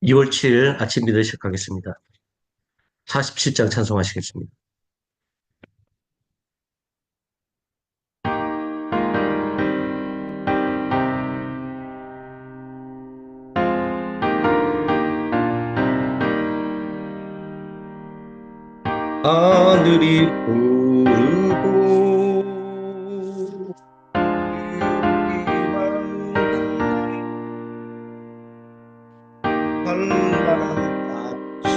2월 7일 아침 기도 시작하겠습니다. 47장 찬송하시겠습니다. 하늘이 부르고 찬란한 아침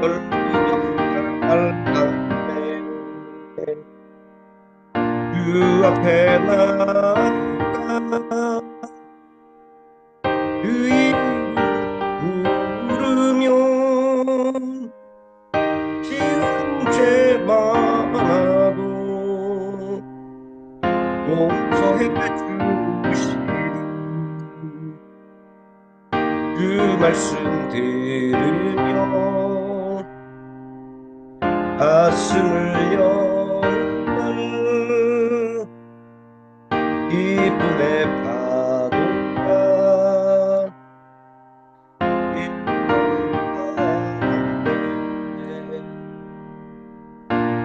열리는 빨간데 주 앞에 나가 그 이름 부르면 지은 죄 많아도 용서해 주시리 그 말씀 들으며 가슴을 여는 기쁨의 파도가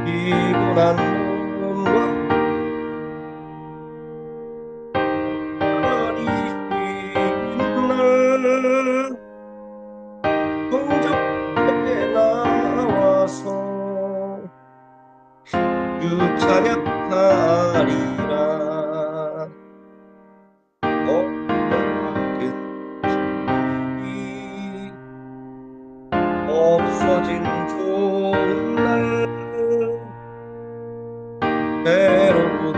피곤한 몸과 어리신 날 성전에 나와서 주 찬양하리라 없어진 좋은 날 새로운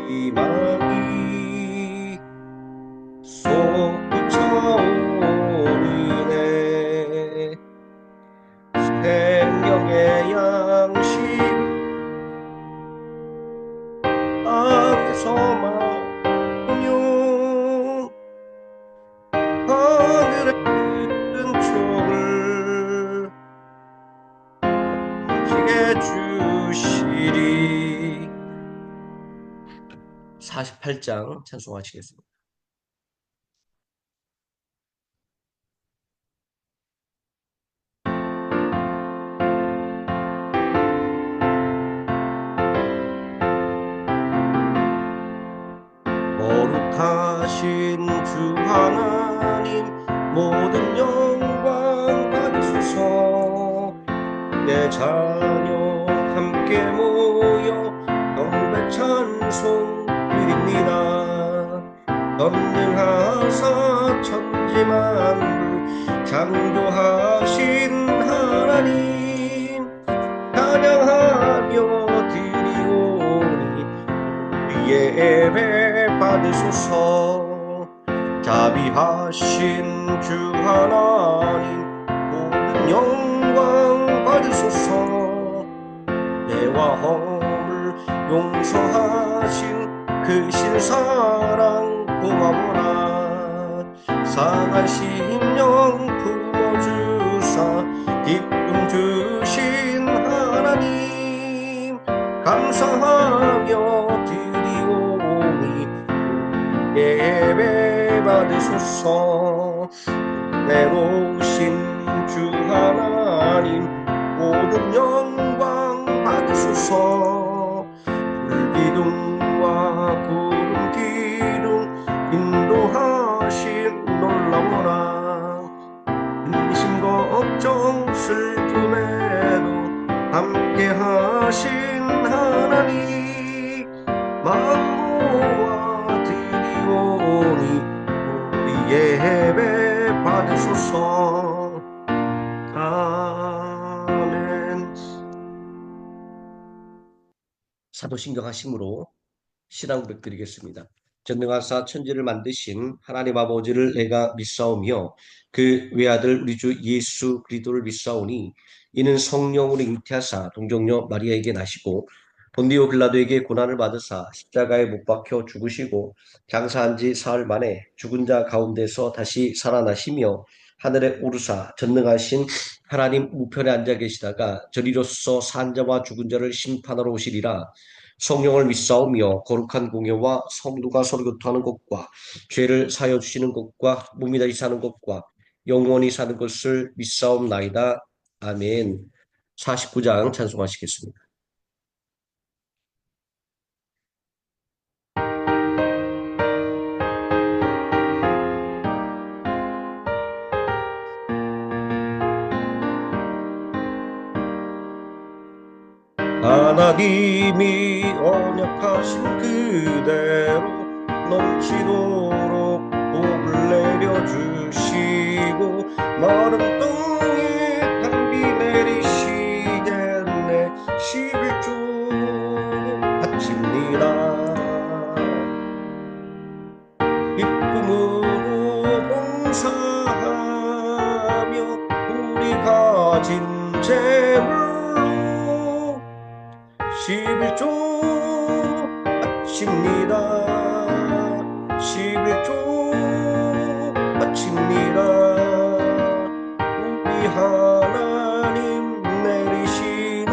희망이 솟구쳐오르네 생명의 양식 땅에서 마며 하늘의 큰 총을 지게 주시리 48장 찬송하시겠습니다. 거룩하신 주 하나님 모든 영광 받으소서 내 자녀 함께 모여 경배 찬송 드립니다 전능하사 천지만물 창조하신 하나님 찬양하며 드리오니 우리의 예배 받으소서 자비하신 주 하나님 모든 영광 받으소서 죄와 허물 용서하신 그 신사랑 고마워라 상한 심령 품어주사 기쁨 주신 하나님 감사하며 드리오니 예배 받으소서 내로우신 주 하나님 모든 영광 받으소서 불기둥과 구름기둥 인도하신 놀라워라 근심 걱정 슬픔에도 함께 하신 하나님 마음 모아 드리오니 우리 예배 받으소서 아멘. 사도신경 하심으로 신앙 고백 드리겠습니다. 전능하사 천지를 만드신 하나님 아버지를 내가 믿사오며 그 외아들 우리 주 예수 그리스도를 믿사오니 이는 성령으로 잉태하사 동정녀 마리아에게 나시고 본디오 빌라도에게 고난을 받으사 십자가에 못 박혀 죽으시고 장사한 지 사흘 만에 죽은 자 가운데서 다시 살아나시며 하늘에 오르사 전능하신 하나님 우편에 앉아 계시다가 저리로서 산 자와 죽은 자를 심판하러 오시리라 성령을 믿사오며 거룩한 공예와 성도가 서로 교통하는 것과 죄를 사하여 주시는 것과 몸이 다시 사는 것과 영원히 사는 것을 믿사옵나이다. 아멘. 49장 찬송하시겠습니다. 하나님이 언약하신 그대로 넘치도록 복을 내려주시고 마른 땅에 단비 내리시겠네. 11조 바칩니다. 기쁨으로 봉사하며 우리 가진 재물로 11조 바칩니다. 11조 바칩니다. 우리 하나님 내리시는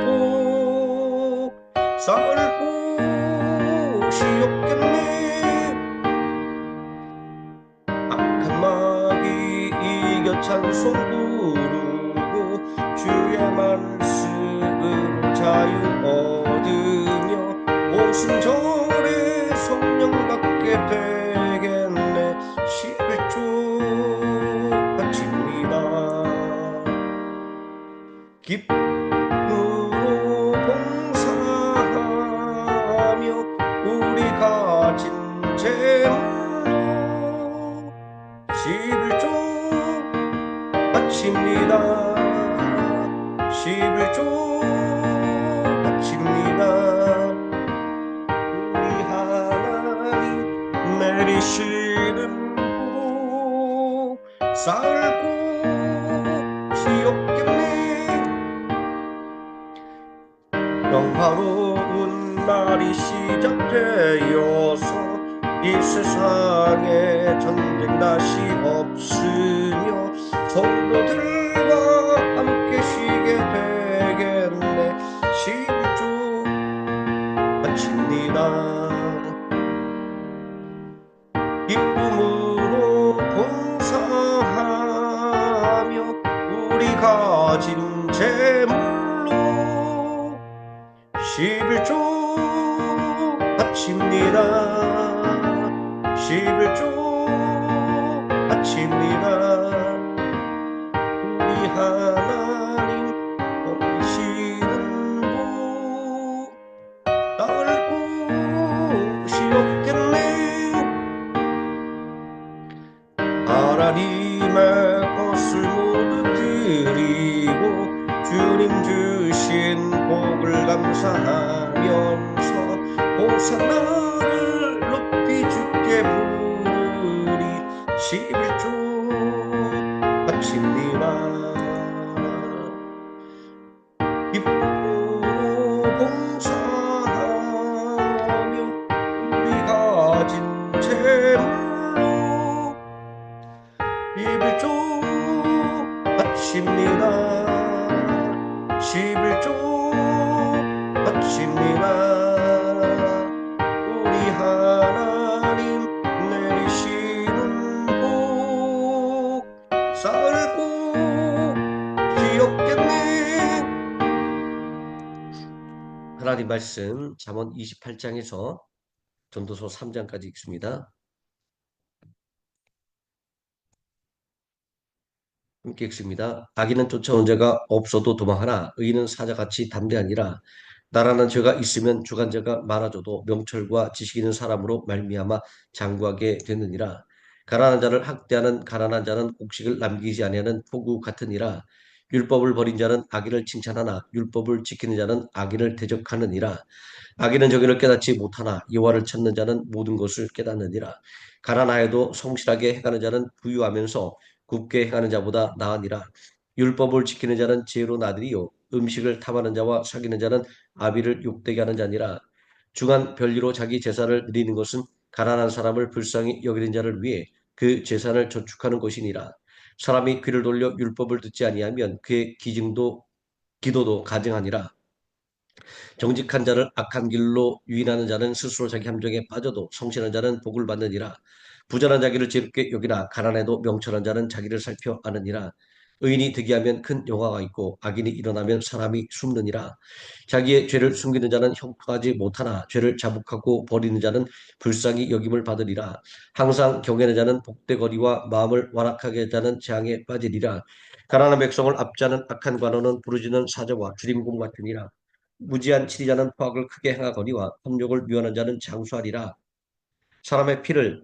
복 쌓을 곳이 없겠네. 악한 마귀 이겨 찬송 부르고 주의 말씀으로 자유 얻으며 오순절에 성령 받게 되겠네. 11조 바칩니다. 기쁨으로 봉사하며 우리 가진 재물로 11조 바칩니다. 11조 바칩니다. 우리 하나님 내리시는 복 쌓을 곳이 없겠네. 영화로운 날이 시작되어서 이 세상에 전쟁 다시 없으며 성도들과 함께 쉬게 되겠네. 11조 바칩니다. 기쁨으로 봉사하며 우리 가진 재물로 11조 바칩니다. 11조 바칩니다. 우리 하나님 보시는 복 나을 곳이 없겠네. 하나님의 것을 모두 드리고 주님 주신 복을 감사하면서 호산나를 높이 주께 부르리. 11조 바칩니다. 기쁨으로 봉사하며 우리 가진 재물로 11조 바칩니다. 11조 바칩니다. 우리 하나님 내리시는 복 쌓을 곳이 없겠네. 하나님 말씀 잠언 28장에서 전도서 3장까지 읽습니다. 함께 읽습니다. 악인은 쫓아온 자가 없어도 도망하나 의인은 사자같이 담대하니라. 나라는 죄가 있으면 주관자가 많아져도 명철과 지식 있는 사람으로 말미암아 장구하게 되느니라. 가난한 자를 학대하는 가난한 자는 곡식을 남기지 아니하는 폭우 같으니라. 율법을 버린 자는 악인을 칭찬하나 율법을 지키는 자는 악인을 대적하느니라. 악인은 정의를 깨닫지 못하나 여호와를 찾는 자는 모든 것을 깨닫느니라. 가난하여도 성실하게 행하는 자는 부유하면서 굽게 행하는 자보다 나으니라. 율법을 지키는 자는 지혜로 나들이요 음식을 탐하는 자와 사귀는 자는 아비를 욕되게 하는 자니라. 중한 별리로 자기 재산을 늘리는 것은 가난한 사람을 불쌍히 여기는 자를 위해 그 재산을 저축하는 것이니라. 사람이 귀를 돌려 율법을 듣지 아니하면 그의 기도도 가증하니라. 정직한 자를 악한 길로 유인하는 자는 스스로 자기 함정에 빠져도 성실한 자는 복을 받느니라. 부자는 자기를 지혜롭게 여기나 가난해도 명철한 자는 자기를 살펴 아느니라. 의인이 득이하면 큰 영화가 있고 악인이 일어나면 사람이 숨느니라. 자기의 죄를 숨기는 자는 형통하지 못하나 죄를 자복하고 버리는 자는 불쌍히 여김을 받으리라. 항상 경외하는 자는 복되거리와 마음을 완악하게 하는 자는 재앙에 빠지리라. 가난한 백성을 압제하는 악한 관원은 부르짖는 사자와 주림공 같으니라. 무지한 치리자는 포악을 크게 행하거니와 폭력을 미워하는 자는 장수하리라. 사람의 피를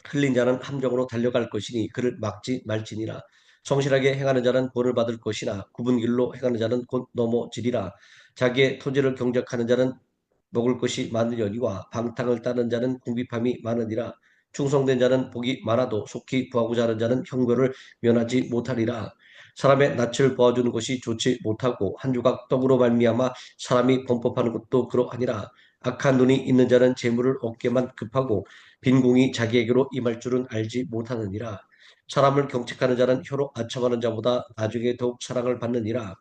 흘린 자는 함정으로 달려갈 것이니 그를 막지 말지니라. 성실하게 행하는 자는 본을 받을 것이나 굽은 길로 행하는 자는 곧 넘어지리라. 자기의 토지를 경작하는 자는 먹을 것이 많으려니와 방탕을 따는 자는 궁핍함이 많으니라. 충성된 자는 복이 많아도 속히 구하고자 하는 자는 형벌을 면하지 못하리라. 사람의 낯을 보아주는 것이 좋지 못하고 한 조각 떡으로 말미암아 사람이 범법하는 것도 그러하니라. 악한 눈이 있는 자는 재물을 얻게만 급하고 빈궁이 자기에게로 임할 줄은 알지 못하느니라. 사람을 경책하는 자는 혀로 아첨하는 자보다 나중에 더욱 사랑을 받느니라.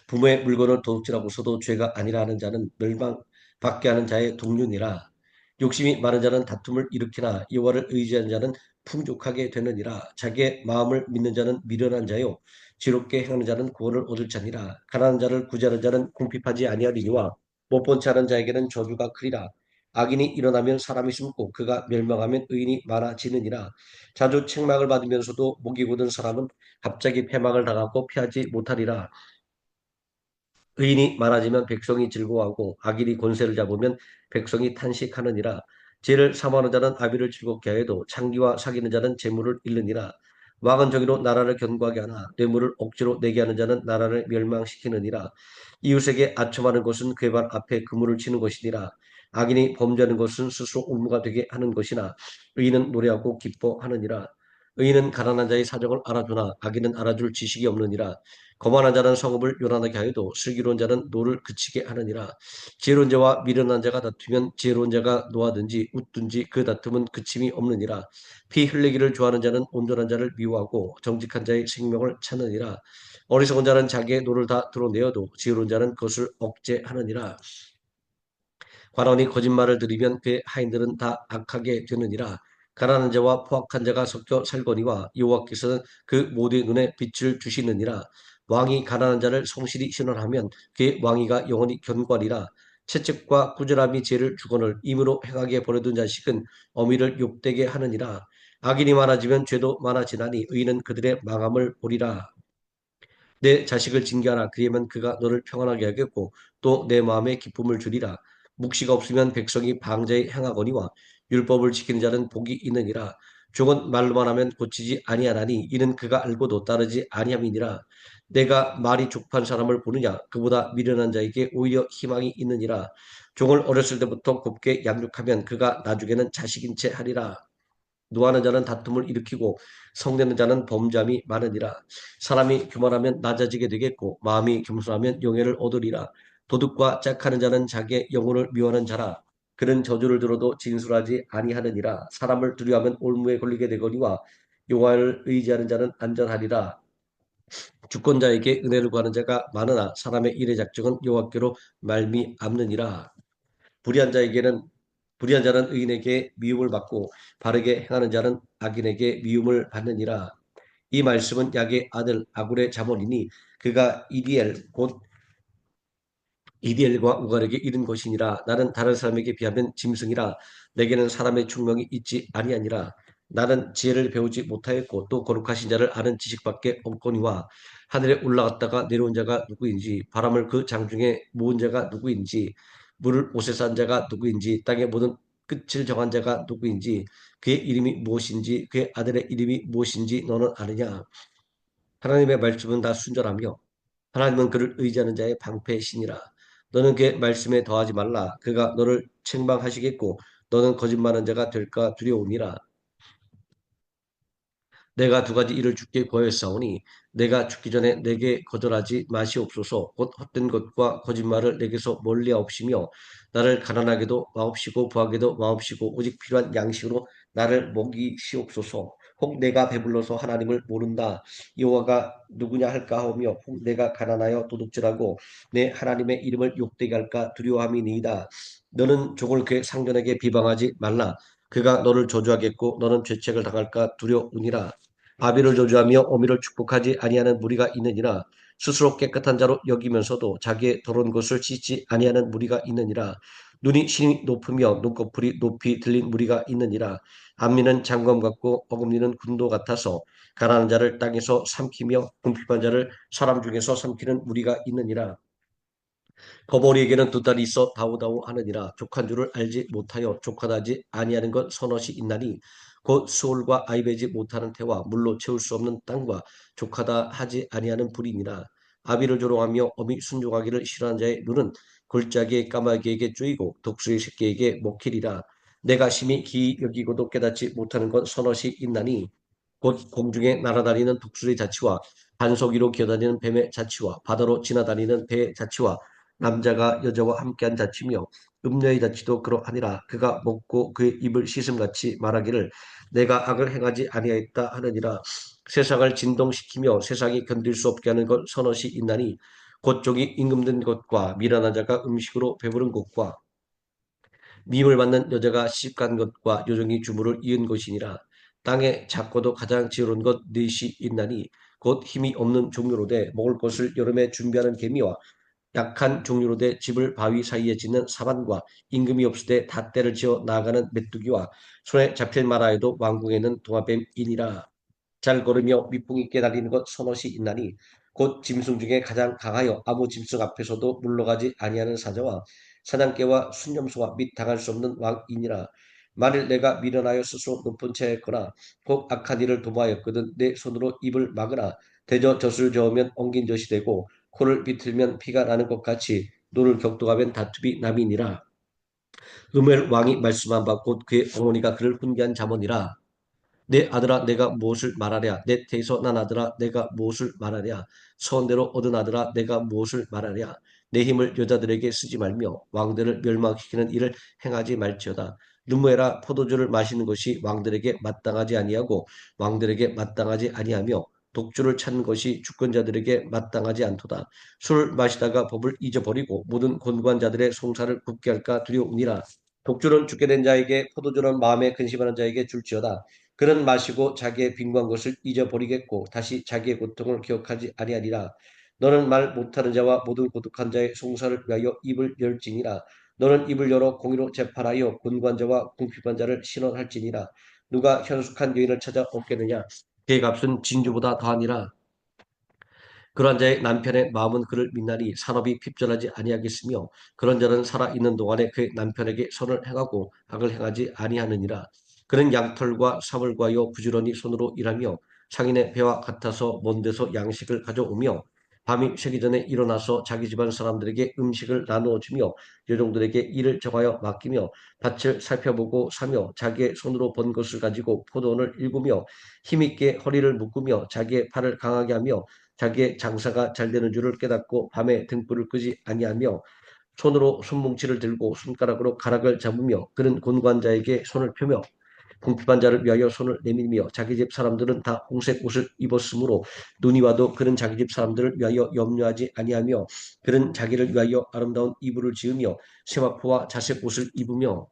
부모의 물건을 도둑질하고서도 죄가 아니라 하는 자는 멸망받게 하는 자의 동류니라. 욕심이 많은 자는 다툼을 일으키나 여호와를 의지하는 자는 풍족하게 되느니라. 자기의 마음을 믿는 자는 미련한 자요 지롭게 행하는 자는 구원을 얻을 자니라. 가난한 자를 구제하는 자는 궁핍하지 아니하리니와 못 본 채 하는 자에게는 저주가 크리라. 악인이 일어나면 사람이 숨고 그가 멸망하면 의인이 많아지느니라. 자주 책망을 받으면서도 목이 곧은 사람은 갑자기 패망을 당하고 피하지 못하리라. 의인이 많아지면 백성이 즐거워하고 악인이 권세를 잡으면 백성이 탄식하느니라. 죄를 사모하는 자는 아비를 즐겁게 하여도 창기와 사귀는 자는 재물을 잃느니라. 왕은 정의로 나라를 견고하게 하나 뇌물을 억지로 내게 하는 자는 나라를 멸망시키느니라. 이웃에게 아첨하는 것은 그의 발 앞에 그물을 치는 것이니라. 악인이 범죄하는 것은 스스로 올무가 되게 하는 것이나 의인은 노래하고 기뻐하느니라. 의인은 가난한 자의 사정을 알아주나 악인은 알아줄 지식이 없느니라. 거만한 자는 성읍을 요란하게 하여도 슬기로운 자는 노를 그치게 하느니라. 지혜로운 자와 미련한 자가 다투면 지혜로운 자가 노하든지 웃든지 그 다툼은 그침이 없느니라. 피 흘리기를 좋아하는 자는 온전한 자를 미워하고 정직한 자의 생명을 찾느니라. 어리석은 자는 자기의 노를 다 드러내어도 지혜로운 자는 그것을 억제하느니라. 관원이 거짓말을 들이면 그의 하인들은 다 악하게 되느니라. 가난한 자와 포악한 자가 섞여 살거니와 여호와께서는 그 모두의 눈에 빛을 주시느니라. 왕이 가난한 자를 성실히 신원하면 그의 왕위가 영원히 견고하리라. 채찍과 꾸지람이 죄를 주거늘 임으로 행하게 버려둔 자식은 어미를 욕되게 하느니라. 악인이 많아지면 죄도 많아지나니 의인은 그들의 망함을 보리라. 내 자식을 징계하라. 그리하면 그가 너를 평안하게 하겠고 또 내 마음에 기쁨을 주리라. 묵시가 없으면 백성이 방자에 행하거니와 율법을 지키는 자는 복이 있느니라. 종은 말로만 하면 고치지 아니하나니 이는 그가 알고도 따르지 아니함이니라. 내가 말이 족한 사람을 보느냐 그보다 미련한 자에게 오히려 희망이 있느니라. 종을 어렸을 때부터 곱게 양육하면 그가 나중에는 자식인 채 하리라. 노하는 자는 다툼을 일으키고 성내는 자는 범죄함이 많으니라. 사람이 교만하면 낮아지게 되겠고 마음이 겸손하면 영예를 얻으리라. 도둑과 짝하는 자는 자기의 영혼을 미워하는 자라. 그는 저주를 들어도 진술하지 아니하느니라. 사람을 두려워하면 올무에 걸리게 되거니와 여호와를 의지하는 자는 안전하리라. 주권자에게 은혜를 구하는 자가 많으나 사람의 일의 작정은 여호와께로 말미암느니라. 불의한 자에게는 불의한 자는 의인에게 미움을 받고 바르게 행하는 자는 악인에게 미움을 받느니라. 이 말씀은 야의 아들 아굴의 자문이니 그가 곧 이디엘과 우갈에게 이른 것이니라. 나는 다른 사람에게 비하면 짐승이라. 내게는 사람의 총명이 있지 아니하니라. 나는 지혜를 배우지 못하였고 또 거룩하신 자를 아는 지식밖에 없거니와 하늘에 올라갔다가 내려온 자가 누구인지 바람을 그 장중에 모은 자가 누구인지 물을 옷에 싼 자가 누구인지 땅의 모든 끝을 정한 자가 누구인지 그의 이름이 무엇인지 그의 아들의 이름이 무엇인지 너는 아느냐. 하나님의 말씀은 다 순전하며 하나님은 그를 의지하는 자의 방패의 신이라. 너는 그의 말씀에 더하지 말라. 그가 너를 책망하시겠고 너는 거짓말하는 자가 될까 두려우니라. 내가 두 가지 일을 주께 구하였사오니 내가 죽기 전에 내게 거절하지 마시옵소서. 곧 헛된 것과 거짓말을 내게서 멀리하옵시며 나를 가난하게도 마옵시고 부하게도 마옵시고 오직 필요한 양식으로 나를 먹이시옵소서. 혹 내가 배불러서 하나님을 모른다. 여호와가 누구냐 할까 하며 혹 내가 가난하여 도둑질하고 내 하나님의 이름을 욕되게 할까 두려워함이니이다. 너는 족을 그 상전에게 비방하지 말라. 그가 너를 저주하겠고 너는 죄책을 당할까 두려우니라. 아비를 저주하며 어미를 축복하지 아니하는 무리가 있느니라. 스스로 깨끗한 자로 여기면서도 자기의 더러운 것을 씻지 아니하는 무리가 있느니라. 눈이 신이 높으며 눈꺼풀이 높이 들린 무리가 있느니라. 안미는 장검 같고 어금니는 군도 같아서 가난한 자를 땅에서 삼키며 궁핍한 자를 사람 중에서 삼키는 무리가 있느니라. 거머리에게는 두 딸이 있어 다우다우 하느니라. 족한 줄을 알지 못하여 족하다지 아니하는 것 서너시 있나니 곧 수올과 아이배지 못하는 태와 물로 채울 수 없는 땅과 족하다 하지 아니하는 불이니라. 아비를 조롱하며 어미 순종하기를 싫어하는 자의 눈은 골짜기의 까마귀에게 쪼이고 독수리 새끼에게 먹히리라. 내가 심히 기이 여기고도 깨닫지 못하는 것 서너시 있나니 곧 공중에 날아다니는 독수리 자치와 반석 위로 기어다니는 뱀의 자치와 바다로 지나다니는 배의 자치와 남자가 여자와 함께한 자치며 음녀의 자치도 그러하니라. 그가 먹고 그의 입을 씻음같이 말하기를 내가 악을 행하지 아니하였다 하느니라. 세상을 진동시키며 세상이 견딜 수 없게 하는 것 서너시 있나니 곧 종이 임금된 것과 미련한 자가 음식으로 배부른 것과 미움을 받는 여자가 시집간 것과 요정이 주물을 이은 것이니라. 땅에 작고도 가장 지혜로운 것 넷이 있나니 곧 힘이 없는 종류로되 먹을 것을 여름에 준비하는 개미와 약한 종류로되 집을 바위 사이에 짓는 사반과 임금이 없으되 닷대를 지어 나아가는 메뚜기와 손에 잡힐 만하여도 왕궁에는 동화뱀이니라. 잘 걸으며 미풍 있게 달리는 것 서넛이 있나니 곧 짐승 중에 가장 강하여 아무 짐승 앞에서도 물러가지 아니하는 사자와 사냥개와 순념소와 및 당할 수 없는 왕이니라. 만일 내가 미련하여 스스로 높은 채했거나 혹 악한 일을 도모하였거든 내 손으로 입을 막으나 대저 젖을 저으면 엉긴 젖이 되고 코를 비틀면 피가 나는 것 같이 노를 격동하면 다투비 남이니라. 루멜 왕이 말씀한 바 곧 그의 어머니가 그를 훈계한 자모니라. 내 아들아 내가 무엇을 말하랴. 내 태에서 난 아들아 내가 무엇을 말하랴. 서원대로 얻은 아들아 내가 무엇을 말하랴. 내 힘을 여자들에게 쓰지 말며 왕들을 멸망시키는 일을 행하지 말지어다. 눈무에라. 포도주를 마시는 것이 왕들에게 마땅하지 아니하고 왕들에게 마땅하지 아니하며 독주를 찾는 것이 주권자들에게 마땅하지 않도다. 술을 마시다가 법을 잊어버리고 모든 곤고한 자들의 송사를 굽게 할까 두려우니라. 독주는 죽게 된 자에게 포도주는 마음에 근심하는 자에게 줄지어다. 그는 마시고 자기의 빈고한 것을 잊어버리겠고 다시 자기의 고통을 기억하지 아니하리라. 너는 말 못하는 자와 모든 고독한 자의 송사를 위하여 입을 열지니라. 너는 입을 열어 공의로 재판하여 곤고한 자와 궁핍한 자를 신원할지니라. 누가 현숙한 여인을 찾아 얻겠느냐. 그의 값은 진주보다 더하니라. 그러한 자의 남편의 마음은 그를 믿나니 산업이 핍절하지 아니하겠으며 그런 자는 살아있는 동안에 그의 남편에게 선을 행하고 악을 행하지 아니하느니라. 그는 양털과 사물 구하여 부지런히 손으로 일하며 상인의 배와 같아서 먼 데서 양식을 가져오며 밤이 새기 전에 일어나서 자기 집안 사람들에게 음식을 나누어 주며 여종들에게 일을 정하여 맡기며 밭을 살펴보고 사며 자기의 손으로 번 것을 가지고 포도원을 일구며 힘있게 허리를 묶으며 자기의 팔을 강하게 하며 자기의 장사가 잘 되는 줄을 깨닫고 밤에 등불을 끄지 아니하며 손으로 손뭉치를 들고 손가락으로 가락을 잡으며 그는 곤고한 자에게 손을 펴며 궁핍한 자를 위하여 손을 내밀며 자기 집 사람들은 다 홍색 옷을 입었으므로 눈이 와도 그는 자기 집 사람들을 위하여 염려하지 아니하며 그는 자기를 위하여 아름다운 이불을 지으며 세마포와 자색 옷을 입으며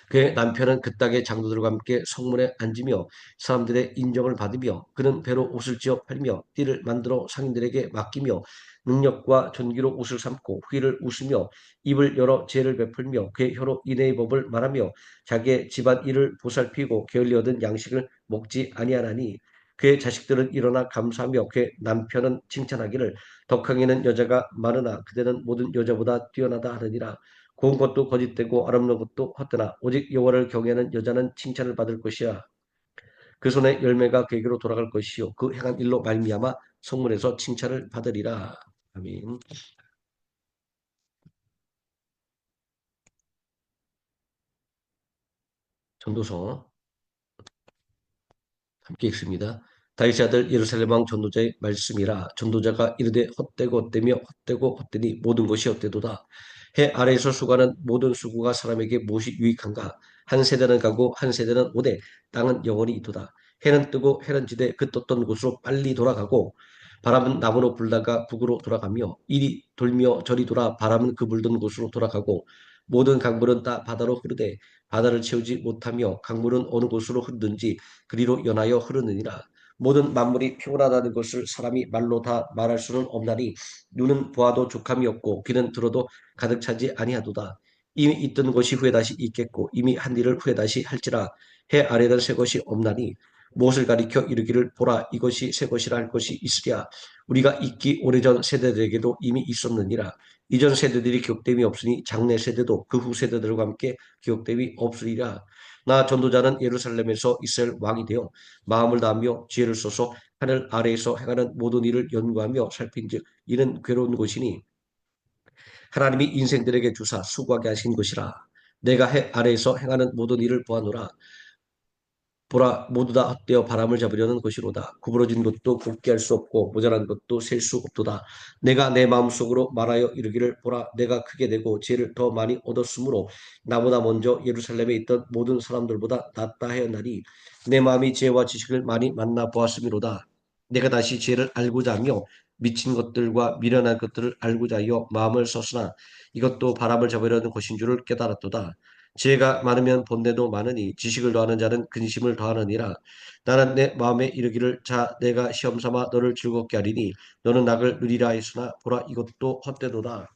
그의 남편은 그 땅의 장로들과 함께 성문에 앉으며 사람들의 인정을 받으며 그는 배로 옷을 지어 팔며 띠를 만들어 상인들에게 맡기며 능력과 존귀로 옷을 삼고 후일을 웃으며 입을 열어 죄를 베풀며 그의 혀로 인애의 법을 말하며 자기의 집안 일을 보살피고 게을리 얻은 양식을 먹지 아니하나니 그의 자식들은 일어나 감사하며 그의 남편은 칭찬하기를 덕항에는 여자가 많으나 그대는 모든 여자보다 뛰어나다 하느니라. 고운 것도 거짓되고 아름다운 것도 헛되나 오직 여호와를 경외하는 여자는 칭찬을 받을 것이야. 그 손의 열매가 그에게로 돌아갈 것이요 그 행한 일로 말미암아 성문에서 칭찬을 받으리라. 아멘. 전도서 함께 읽습니다. 다윗의 아들 예루살렘 왕 전도자의 말씀이라. 전도자가 이르되 헛되고 헛되며 헛되고 헛되니 모든 것이 헛되도다. 해 아래에서 수고하는 모든 수고가 사람에게 무엇이 유익한가. 한 세대는 가고 한 세대는 오되 땅은 영원히 있도다. 해는 뜨고 해는 지되 그 떴던 곳으로 빨리 돌아가고 바람은 남으로 불다가 북으로 돌아가며 이리 돌며 저리 돌아 바람은 그 불던 곳으로 돌아가고 모든 강물은 다 바다로 흐르되 바다를 채우지 못하며 강물은 어느 곳으로 흐르든지 그리로 연하여 흐르느니라. 모든 만물이 피곤하다는 것을 사람이 말로 다 말할 수는 없나니 눈은 보아도 족함이 없고 귀는 들어도 가득 차지 아니하도다. 이미 있던 것이 후에 다시 있겠고 이미 한 일을 후에 다시 할지라. 해 아래는 새 것이 없나니 무엇을 가리켜 이르기를 보라 이것이 새 것이라 할 것이 있으랴. 우리가 있기 오래전 세대들에게도 이미 있었느니라. 이전 세대들이 기억됨이 없으니 장래 세대도 그 후 세대들과 함께 기억됨이 없으리라. 나 전도자는 예루살렘에서 이스라엘 왕이 되어 마음을 다하며 지혜를 써서 하늘 아래에서 행하는 모든 일을 연구하며 살핀즉 이는 괴로운 것이니 하나님이 인생들에게 주사 수고하게 하신 것이라. 내가 해 아래에서 행하는 모든 일을 보아노라. 보라 모두 다 헛되어 바람을 잡으려는 것이로다. 구부러진 것도 곱게 할 수 없고 모자란 것도 셀 수 없도다. 내가 내 마음속으로 말하여 이르기를 보라 내가 크게 되고 지혜를 더 많이 얻었으므로 나보다 먼저 예루살렘에 있던 모든 사람들보다 낫다 하였나니 내 마음이 지혜와 지식을 많이 만나 보았음이로다. 내가 다시 지혜를 알고자 하며 미친 것들과 미련한 것들을 알고자 하여 마음을 썼으나 이것도 바람을 잡으려는 것인 줄을 깨달았도다. 지혜가 많으면 본내도 많으니 지식을 더하는 자는 근심을 더하느니라. 나는 내 마음에 이르기를 자 내가 시험 삼아 너를 즐겁게 하리니 너는 낙을 누리라 했으나 보라 이것도 헛되도다.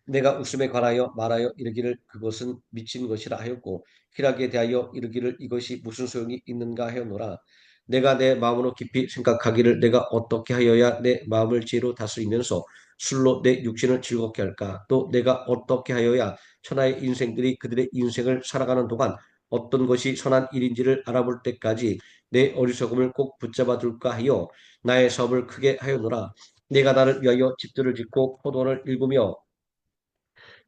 내가 웃음에 관하여 말하여 이르기를 그것은 미친 것이라 하였고 희락에 대하여 이르기를 이것이 무슨 소용이 있는가 하였노라. 내가 내 마음으로 깊이 생각하기를 내가 어떻게 하여야 내 마음을 지혜로 다스리면서 술로 내 육신을 즐겁게 할까? 또 내가 어떻게 하여야 천하의 인생들이 그들의 인생을 살아가는 동안 어떤 것이 선한 일인지를 알아볼 때까지 내 어리석음을 꼭 붙잡아 둘까 하여 나의 사업을 크게 하였노라. 내가 나를 위하여 집들을 짓고 포도원을 일구며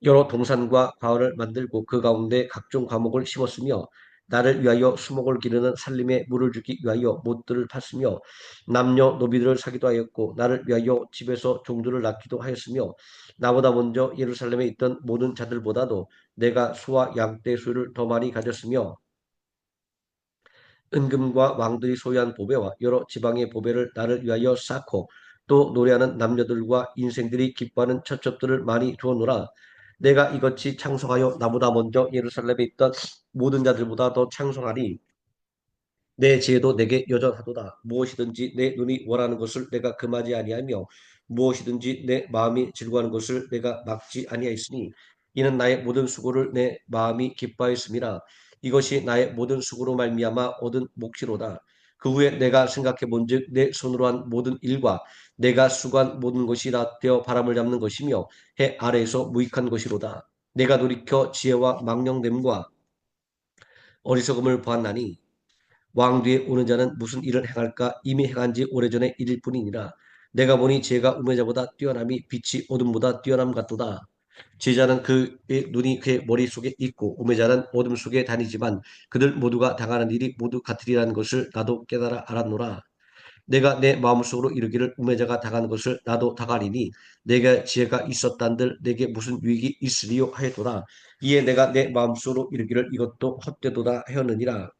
여러 동산과 과원을 만들고 그 가운데 각종 과목을 심었으며 나를 위하여 수목을 기르는 살림에 물을 주기 위하여 못들을 탔으며 남녀 노비들을 사기도 하였고 나를 위하여 집에서 종들을 낳기도 하였으며 나보다 먼저 예루살렘에 있던 모든 자들보다도 내가 수와 양떼 수를 더 많이 가졌으며 은금과 왕들이 소유한 보배와 여러 지방의 보배를 나를 위하여 쌓고 또 노래하는 남녀들과 인생들이 기뻐하는 처첩들을 많이 두었노라. 내가 이같이 창성하여 나보다 먼저 예루살렘에 있던 모든 자들보다 더 창성하니 내 지혜도 내게 여전하도다. 무엇이든지 내 눈이 원하는 것을 내가 금하지 아니하며 무엇이든지 내 마음이 즐거워하는 것을 내가 막지 아니하였으니 이는 나의 모든 수고를 내 마음이 기뻐하였음이라. 이것이 나의 모든 수고로 말미암아 얻은 몫이로다. 그 후에 내가 생각해 본즉 내 손으로 한 모든 일과 내가 수고한 모든 것이 다 되어 바람을 잡는 것이며 해 아래에서 무익한 것이로다. 내가 돌이켜 지혜와 망령됨과 어리석음을 보았나니 왕 뒤에 오는 자는 무슨 일을 행할까 이미 행한 지 오래전의 일일 뿐이니라. 내가 보니 지혜가 우매자보다 뛰어남이 빛이 어둠보다 뛰어남 같도다. 지혜자는 그의 눈이 그의 머릿속에 있고 우매자는 어둠 속에 다니지만 그들 모두가 당하는 일이 모두 같으리라는 것을 나도 깨달아 알았노라. 내가 내 마음속으로 이르기를 우매자가 당하는 것을 나도 당하리니 내가 지혜가 있었단들 내게 무슨 유익이 있으리요 하였도다. 이에 내가 내 마음속으로 이르기를 이것도 헛되도다 하였느니라.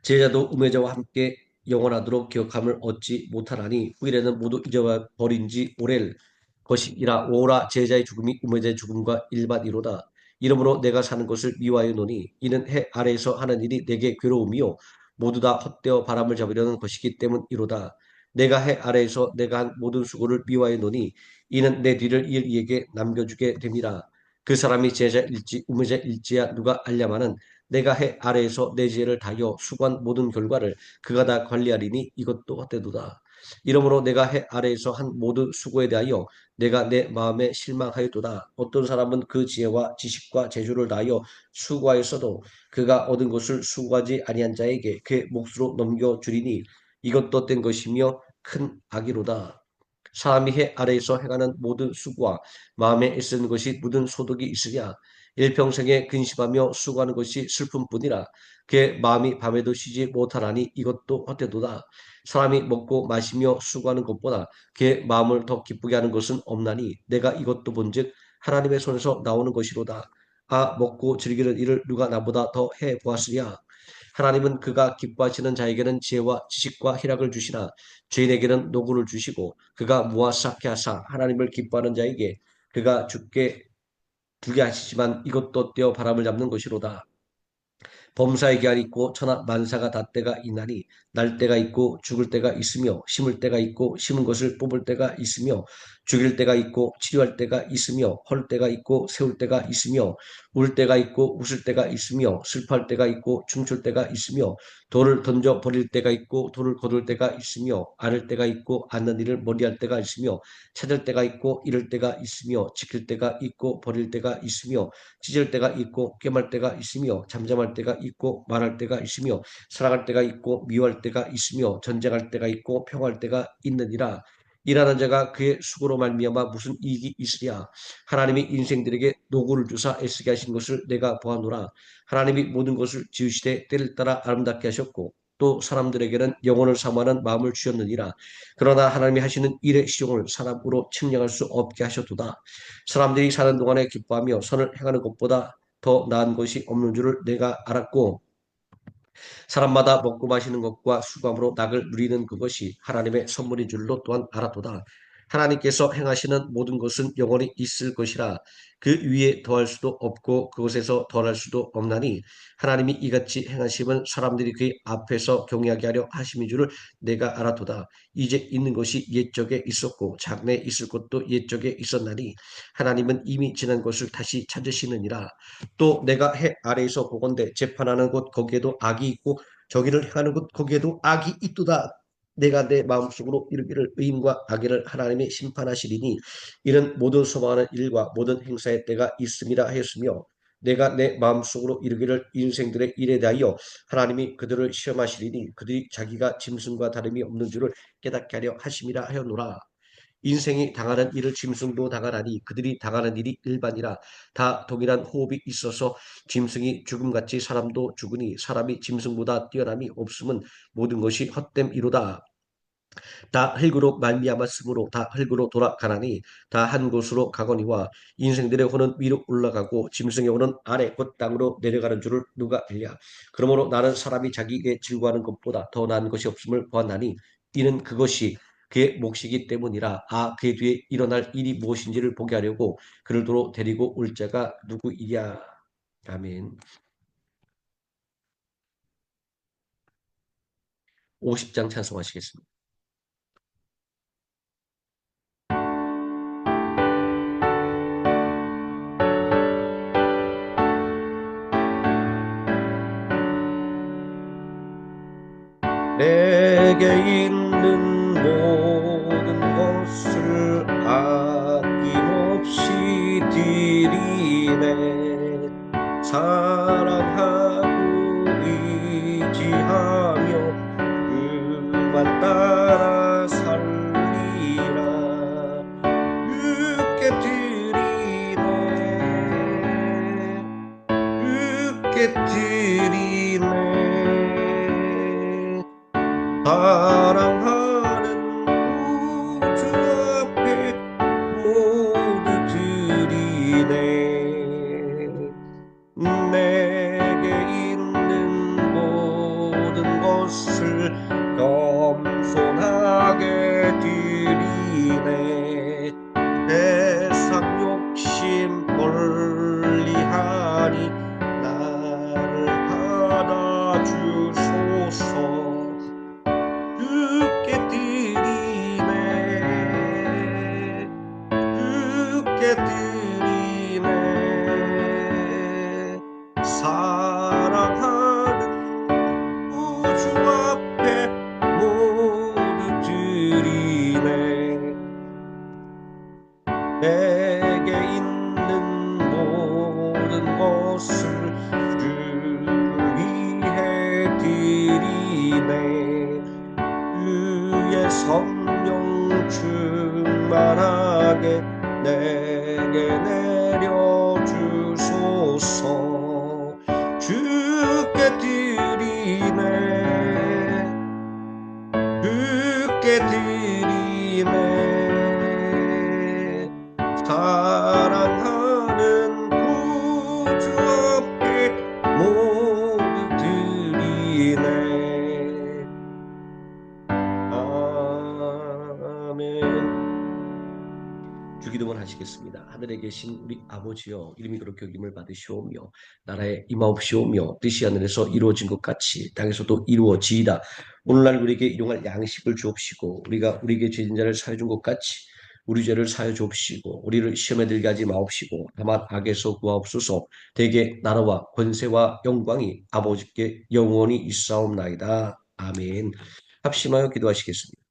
제자도 우매자와 함께 영원하도록 기억함을 얻지 못하나니 후일에는 모두 잊어버린 지 오래일 것이라. 오라 제자의 죽음이 우매자의 죽음과 일반이로다. 이러므로 내가 사는 것을 미워하노니 이는 해 아래에서 하는 일이 내게 괴로움이요 모두 다 헛되어 바람을 잡으려는 것이기 때문이로다. 내가 해 아래에서 내가 한 모든 수고를 미워하노니 이는 내 뒤를 이을 이에게 남겨주게 됩니다. 그 사람이 제자일지 우매자일지야 누가 알랴마는 내가 해 아래에서 내 지혜를 다하여 수고한 모든 결과를 그가 다 관리하리니 이것도 헛되도다. 이러므로 내가 해 아래에서 한 모든 수고에 대하여 내가 내 마음에 실망하였도다. 어떤 사람은 그 지혜와 지식과 재주를 다하여 수고하였어도 그가 얻은 것을 수고하지 아니한 자에게 그의 몫으로 넘겨주리니 이것도 된 것이며 큰 악이로다. 사람이 해 아래에서 행하는 모든 수고와 마음에 애쓰는 것이 묻은 소득이 있으랴. 일평생에 근심하며 수고하는 것이 슬픔뿐이라. 그의 마음이 밤에도 쉬지 못하나니 이것도 헛되도다. 사람이 먹고 마시며 수고하는 것보다 그의 마음을 더 기쁘게 하는 것은 없나니 내가 이것도 본즉 하나님의 손에서 나오는 것이로다. 아 먹고 즐기는 일을 누가 나보다 더 해 보았으랴. 하나님은 그가 기뻐하시는 자에게는 지혜와 지식과 희락을 주시나 죄인에게는 노고를 주시고 그가 무화 쌓게 하사 하나님을 기뻐하는 자에게 그가 죽게 두게 하시지만 이것도 떼어 바람을 잡는 것이로다. 범사의 기한이 있고 천하 만사가 다 때가 있나니 날 때가 있고 죽을 때가 있으며 심을 때가 있고 심은 것을 뽑을 때가 있으며 죽일 때가 있고 치료할 때가 있으며 헐 때가 있고 세울 때가 있으며 울 때가 있고 웃을 때가 있으며 슬퍼할 때가 있고 춤출 때가 있으며 돌을 던져 버릴 때가 있고 돌을 거둘 때가 있으며 안을 때가 있고 앉는 일을 머리할 때가 있으며 찾을 때가 있고 잃을 때가 있으며 지킬 때가 있고 버릴 때가 있으며 찢을 때가 있고 꿰말 때가 있으며 잠잠할 때가 있고 말할 때가 있으며 사랑할 때가 있고 미워할 때가 있으며 전쟁할 때가 있고 평화할 때가 있느니라. 일하는 자가 그의 수고로 말미암아 무슨 이익이 있으랴. 하나님이 인생들에게 노고를 주사 애쓰게 하신 것을 내가 보아노라. 하나님이 모든 것을 지으시되 때를 따라 아름답게 하셨고 또 사람들에게는 영혼을 사모하는 마음을 주셨느니라. 그러나 하나님이 하시는 일의 시종을 사람으로 측량할 수 없게 하셨도다. 사람들이 사는 동안에 기뻐하며 선을 행하는 것보다 더 나은 것이 없는 줄을 내가 알았고 사람마다 먹고 마시는 것과 수감으로 낙을 누리는 그것이 하나님의 선물인 줄로 또한 알았도다. 하나님께서 행하시는 모든 것은 영원히 있을 것이라 그 위에 더할 수도 없고 그곳에서 덜할 수도 없나니 하나님이 이같이 행하심은 사람들이 그의 앞에서 경외하게 하려 하심인 줄을 내가 알았도다. 이제 있는 것이 옛적에 있었고 장래에 있을 것도 옛적에 있었나니 하나님은 이미 지난 것을 다시 찾으시느니라. 또 내가 해 아래에서 보건대 재판하는 곳 거기에도 악이 있고 저기를 행하는 곳 거기에도 악이 있도다. 내가 내 마음속으로 이르기를 의인과 악인을 하나님이 심판하시리니 이는 모든 소망하는 일과 모든 행사의 때가 있음이라 하였으며 내가 내 마음속으로 이르기를 인생들의 일에 대하여 하나님이 그들을 시험하시리니 그들이 자기가 짐승과 다름이 없는 줄을 깨닫게 하려 하심이라 하였노라. 인생이 당하는 일을 짐승도 당하나니 그들이 당하는 일이 일반이라 다 동일한 호흡이 있어서 짐승이 죽음같이 사람도 죽으니 사람이 짐승보다 뛰어남이 없음은 모든 것이 헛됨이로다. 다 흙으로 말미암았으므로 다 흙으로 돌아가나니 다 한 곳으로 가거니와 인생들의 혼은 위로 올라가고 짐승의 혼은 아래 곧 땅으로 내려가는 줄을 누가 알랴. 그러므로 나는 사람이 자기에게 즐거워하는 것보다 더 나은 것이 없음을 보았나니 이는 그것이 그의 몫이기 때문이라. 그의 뒤에 일어날 일이 무엇인지를 보게 하려고 그를 도로 데리고 올 자가 누구이랴. 아멘. 50장 찬송하시겠습니다. 내게 있는 모든 것을 아낌없이 드리네. 사랑하고 의지하며 그만 따라 살리라. 주께 드리네. 주께 드리네. 사랑하는 우주 앞에 모두 드리네. 내게 있는 모든 것을 겸손하게 드리네. 세상 욕심 멀리하니 나를 받아주소서. 주께 드리네. 주께 드리네. 사랑하는 우주 앞에 모두 드리네. 내게 있는 모든 것을 주를 위해 드리네. 주의 성령 충만하게 내게 내려주소서. 주께 드리네. 주께 드리네. 사랑하는 구주 앞에 모두 드리네. 기도하시겠습니다. 하늘에 계신 우리 아버지여, 이름이 그렇게 여김을 받으시오며 나라에 임하옵시오며 뜻이 하늘에서 이루어진 것 같이 땅에서도 이루어지이다. 오늘날 우리에게 일용할 양식을 주옵시고 우리가 우리에게 죄진 자를 사해 준 것 같이 우리 죄를 사해 주옵시고 우리를 시험에 들게 하지 마옵시고 다만 악에서 구하옵소서. 대개 나라와 권세와 영광이 아버지께 영원히 있사옵나이다. 아멘. 합심하여 기도하시겠습니다.